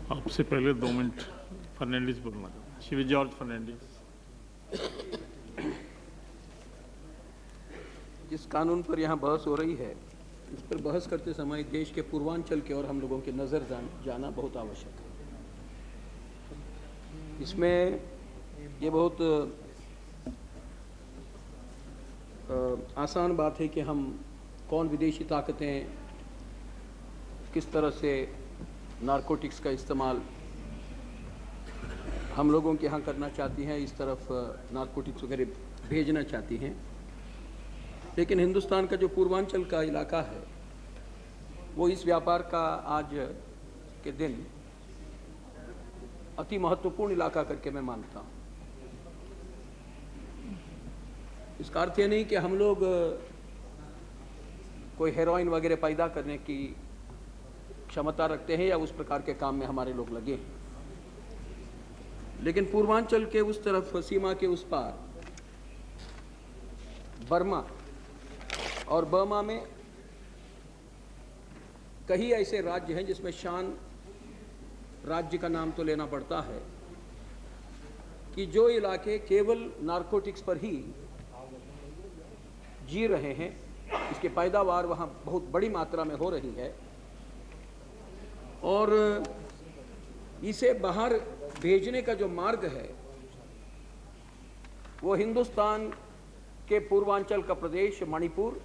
आपसे पहले 2 मिनट फर्नांडिस बोलना, शिव जॉर्ज फर्नांडिस। जिस कानून पर यहाँ बहस हो रही है, इस पर बहस करते समय देश के पूर्वांचल की ओर हम लोगों की नज़र जाना बहुत आवश्यक है। इसमें ये बहुत आसान बात है कि हम कौन विदेशी ताकतें किस तरह से नारकोटिक्स का इस्तेमाल हम लोगों के यहाँ करना चाहती हैं, इस तरफ नारकोटिक्स वगैरह भेजना चाहती हैं। लेकिन हिंदुस्तान का जो पूर्वांचल का इलाका है वो इस व्यापार का आज के दिन अति महत्वपूर्ण इलाका करके मैं मानता हूँ। इसका अर्थ ये नहीं कि हम लोग कोई हेरोइन वगैरह पैदा करने की क्षमता रखते हैं या उस प्रकार के काम में हमारे लोग लगे हैं, लेकिन पूर्वांचल के उस तरफ, सीमा के उस पार बर्मा और बर्मा में कई ऐसे राज्य हैं जिसमें शान राज्य का नाम तो लेना पड़ता है कि जो इलाके केवल नारकोटिक्स पर ही जी रहे हैं, इसकी पैदावार वहाँ बहुत बड़ी मात्रा में हो रही है और इसे बाहर भेजने का जो मार्ग है वो हिंदुस्तान के पूर्वांचल का प्रदेश मणिपुर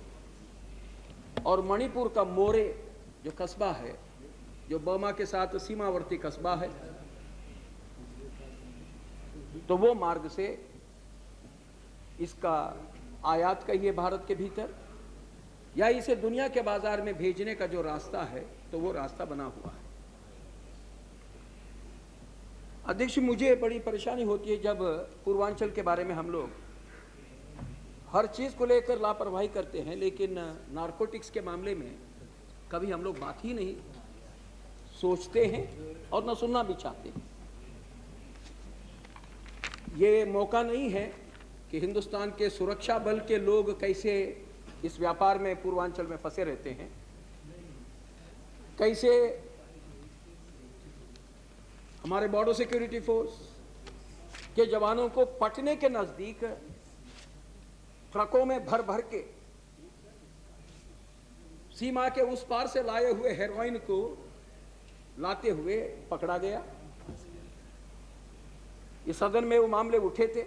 और मणिपुर का मोरे जो कस्बा है, जो बर्मा के साथ सीमावर्ती कस्बा है, तो वो मार्ग से इसका आयात कहिए भारत के भीतर या इसे दुनिया के बाजार में भेजने का जो रास्ता है तो वो रास्ता बना हुआ है। अध्यक्ष, मुझे बड़ी परेशानी होती है जब पूर्वांचल के बारे में हम लोग हर चीज को लेकर लापरवाही करते हैं, लेकिन नारकोटिक्स के मामले में कभी हम लोग बात ही नहीं सोचते हैं और न सुनना भी चाहते हैं। ये मौका नहीं है कि हिंदुस्तान के सुरक्षा बल के लोग कैसे इस व्यापार में पूर्वांचल में फंसे रहते हैं, कैसे हमारे बॉर्डर सिक्योरिटी फोर्स के जवानों को पटने के नजदीक ट्रकों में भर भर के सीमा के उस पार से लाए हुए हेरोइन को लाते हुए पकड़ा गया। इस सदन में वो मामले उठे थे,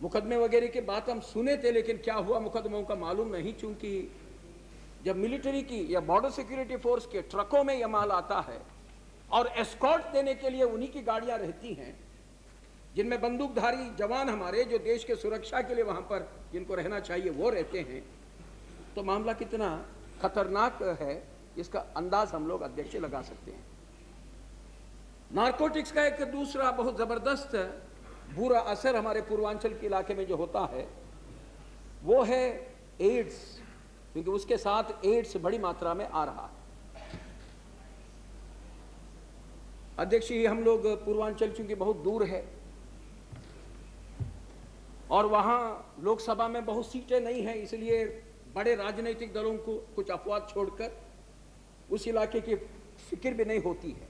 मुकदमे वगैरह की बात हम सुने थे, लेकिन क्या हुआ मुकदमों का मालूम नहीं, चूंकि जब मिलिट्री की या बॉर्डर सिक्योरिटी फोर्स के ट्रकों में यह माल आता है और एस्कॉर्ट देने के लिए उन्हीं की गाड़ियां रहती हैं जिनमें बंदूकधारी जवान हमारे जो देश के सुरक्षा के लिए वहां पर जिनको रहना चाहिए वो रहते हैं, तो मामला कितना खतरनाक है इसका अंदाज हम लोग अध्यक्ष लगा सकते हैं। नारकोटिक्स का एक दूसरा बहुत जबरदस्त बुरा असर हमारे पूर्वांचल के इलाके में जो होता है वो है एड्स, क्योंकि उसके साथ एड्स बड़ी मात्रा में आ रहा है। अध्यक्ष, हम लोग पूर्वांचल चूंकि बहुत दूर है और वहां लोकसभा में बहुत सीटें नहीं हैं, इसलिए बड़े राजनीतिक दलों को कुछ अपवाद छोड़कर उस इलाके की फिक्र भी नहीं होती है।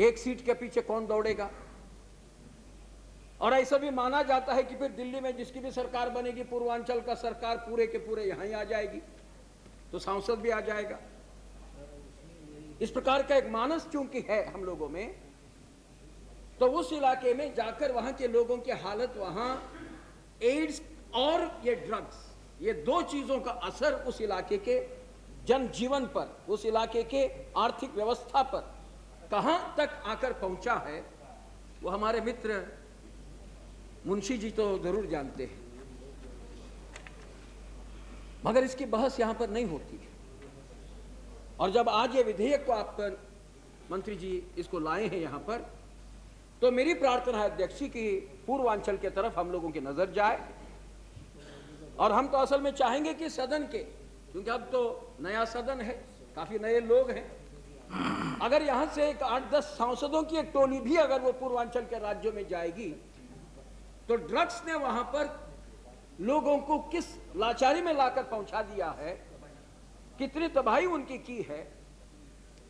एक सीट के पीछे कौन दौड़ेगा, और ऐसा भी माना जाता है कि फिर दिल्ली में जिसकी भी सरकार बनेगी पूर्वांचल का सरकार पूरे के पूरे यहां ही आ जाएगी, तो सांसद भी आ जाएगा। इस प्रकार का एक मानस चूंकि है हम लोगों में, तो उस इलाके में जाकर वहां के लोगों की हालत, वहां एड्स और ये ड्रग्स, ये दो चीजों का असर उस इलाके के जनजीवन पर, उस इलाके के आर्थिक व्यवस्था पर कहां तक आकर पहुंचा है वो हमारे मित्र मुंशी जी तो जरूर जानते हैं, मगर इसकी बहस यहां पर नहीं होती है। और जब आज ये विधेयक को आप मंत्री जी इसको लाए हैं यहां पर, तो मेरी प्रार्थना है अध्यक्ष कि पूर्वांचल के तरफ हम लोगों की नजर जाए, और हम तो असल में चाहेंगे कि सदन के, क्योंकि अब तो नया सदन है, काफी नए लोग हैं, अगर यहां से एक 8-10 सांसदों की एक टोली भी अगर वो पूर्वांचल के राज्यों में जाएगी, तो ड्रग्स ने वहां पर लोगों को किस लाचारी में लाकर पहुंचा दिया है, कितनी तबाही उनकी की है,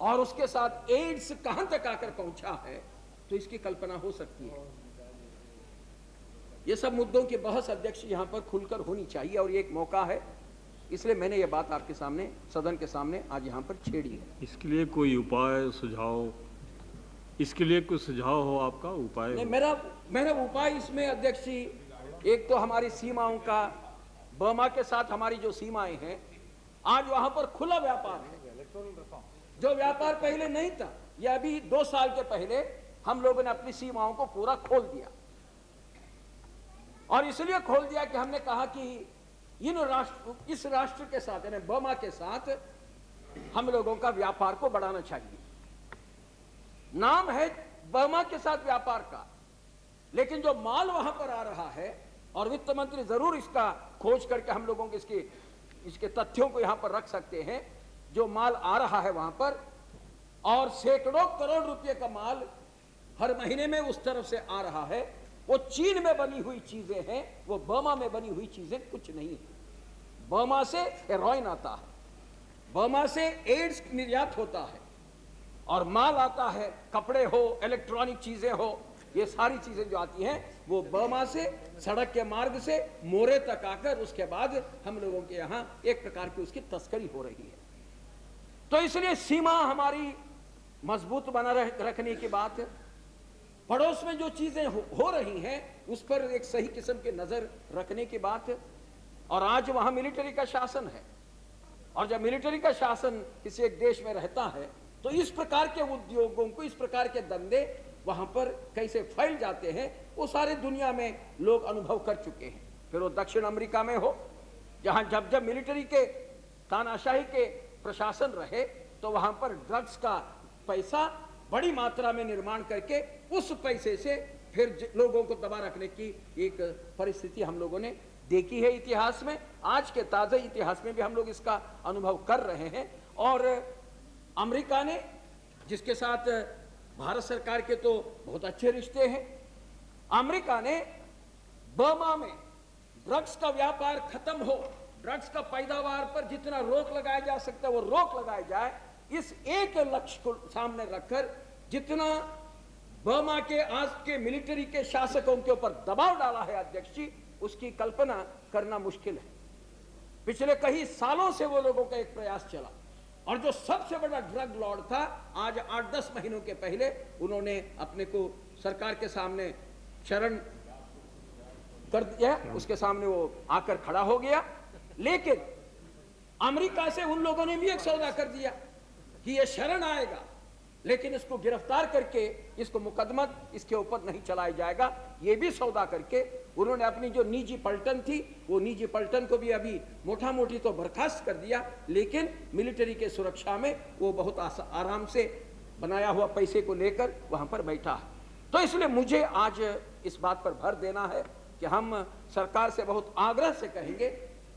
और उसके साथ एड्स कहां तक आकर पहुंचा है, तो इसकी कल्पना हो सकती है। ये सब मुद्दों की बहस अध्यक्ष यहां पर खुलकर होनी चाहिए और ये एक मौका है, इसलिए मैंने ये बात आपके सामने, सदन के सामने आज यहां पर छेड़ी है। इसके लिए कोई उपाय सुझाव, इसके लिए कोई सुझाव हो आपका उपाय नहीं, हो? मेरा उपाय इसमें अध्यक्ष जी, एक तो हमारी सीमाओं का, बर्मा के साथ हमारी जो सीमाएं हैं, आज वहां पर खुला व्यापार है। जो व्यापार पहले नहीं था, यह अभी 2 साल के पहले हम लोगों ने अपनी सीमाओं को पूरा खोल दिया, और इसलिए खोल दिया कि हमने कहा कि इस राष्ट्र के साथ, यानी बर्मा के साथ हम लोगों का व्यापार को बढ़ाना चाहिए। नाम है बर्मा के साथ व्यापार का, लेकिन जो माल वहां पर आ रहा है, और वित्त मंत्री जरूर इसका खोज करके हम लोगों के इसके तथ्यों को यहां पर रख सकते हैं, जो माल आ रहा है वहां पर, और सैकड़ों करोड़ रुपए का माल हर महीने में उस तरफ से आ रहा है, वो चीन में बनी हुई चीजें हैं, वो बर्मा में बनी हुई चीजें कुछ नहीं है। बर्मा से हेरोइन आता है, बर्मा से एड्स निर्यात होता है, और माल आता है, कपड़े हो, इलेक्ट्रॉनिक चीजें हो, ये सारी चीजें जो आती हैं वो बर्मा से सड़क के मार्ग से मोरे तक आकर उसके बाद हम लोगों के यहाँ एक प्रकार की उसकी तस्करी हो रही है। तो इसलिए सीमा हमारी मजबूत बना रखने की बात है। पड़ोस में जो चीजें हो रही हैं उस पर एक सही किस्म की नजर रखने की बात है। और आज वहां मिलिट्री का शासन है, और जब मिलिट्री का शासन किसी एक देश में रहता है तो इस प्रकार के उद्योगों को, इस प्रकार के धंधे वहां पर कैसे फैल जाते हैं वो सारे दुनिया में लोग अनुभव कर चुके हैं। फिर वो दक्षिण अमेरिका में हो, जहां जब जब मिलिट्री के तानाशाही के प्रशासन रहे तो वहां पर ड्रग्स का पैसा बड़ी मात्रा में निर्माण करके उस पैसे से फिर लोगों को दबा रखने की एक परिस्थिति हम लोगों ने देखी है इतिहास में। आज के ताजे इतिहास में भी हम लोग इसका अनुभव कर रहे हैं। और अमेरिका ने, जिसके साथ भारत सरकार के तो बहुत अच्छे रिश्ते हैं, अमेरिका ने बर्मा में ड्रग्स का व्यापार खत्म हो, ड्रग्स का पैदावार पर जितना रोक लगाया जा सकता है वो रोक लगाया जाए, इस एक लक्ष्य को सामने रखकर जितना बर्मा के आज के मिलिट्री के शासकों के ऊपर दबाव डाला है अध्यक्ष जी, उसकी कल्पना करना मुश्किल है। पिछले कई सालों से वो लोगों का एक प्रयास चला, और जो सबसे बड़ा ड्रग लॉर्ड था, आज 8-10 महीनों के पहले उन्होंने अपने को सरकार के सामने शरण कर दिया, उसके सामने वो आकर खड़ा हो गया। लेकिन अमेरिका से उन लोगों ने भी एक सौदा कर दिया कि ये शरण आएगा, लेकिन इसको गिरफ्तार करके इसको मुकदमा इसके ऊपर नहीं चलाया जाएगा। ये भी सौदा करके उन्होंने अपनी जो निजी पलटन थी, वो निजी पलटन को भी अभी मोटा मोटी तो बर्खास्त कर दिया, लेकिन मिलिट्री के सुरक्षा में वो बहुत आराम से बनाया हुआ पैसे को लेकर वहां पर बैठा है। तो इसलिए मुझे आज इस बात पर भर देना है कि हम सरकार से बहुत आग्रह से कहेंगे,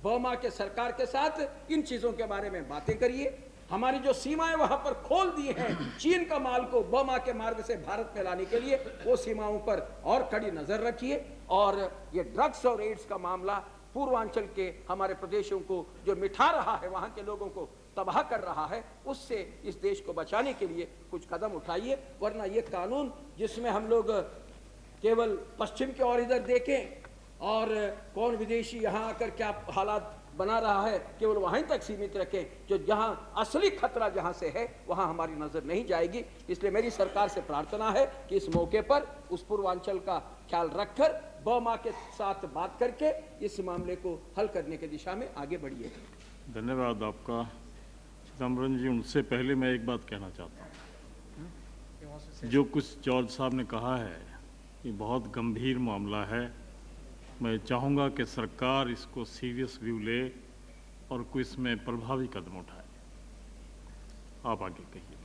बर्मा के सरकार के साथ इन चीजों के बारे में बातें करिए। हमारी जो सीमाएं वहां पर खोल दी हैं चीन का माल को बर्मा के मार्ग से भारत में लाने के लिए, वो सीमाओं पर और कड़ी नजर रखिए। और ये ड्रग्स और एड्स का मामला पूर्वांचल के हमारे प्रदेशों को जो मिठा रहा है, वहां के लोगों को तबाह कर रहा है, उससे इस देश को बचाने के लिए कुछ कदम उठाइए। वरना ये कानून जिसमें हम लोग केवल पश्चिम की ओर इधर देखें और कौन विदेशी यहाँ आकर क्या हालात बना रहा है, केवल वहीं तक सीमित रखें, जो जहां असली खतरा जहां से है वहां हमारी नजर नहीं जाएगी। इसलिए मेरी सरकार से प्रार्थना है कि इस मौके पर उस पूर्वांचल का ख्याल रखकर बर्मा के साथ बात करके इस मामले को हल करने की दिशा में आगे बढ़िए। धन्यवाद आपका चिदम्बरम जी। उनसे पहले मैं एक बात कहना चाहता हूँ, जो कुछ जॉर्ज साहब ने कहा है ये बहुत गंभीर मामला है। मैं चाहूँगा कि सरकार इसको सीरियस व्यू ले और कोई इसमें प्रभावी कदम उठाए। आप आगे कहिए।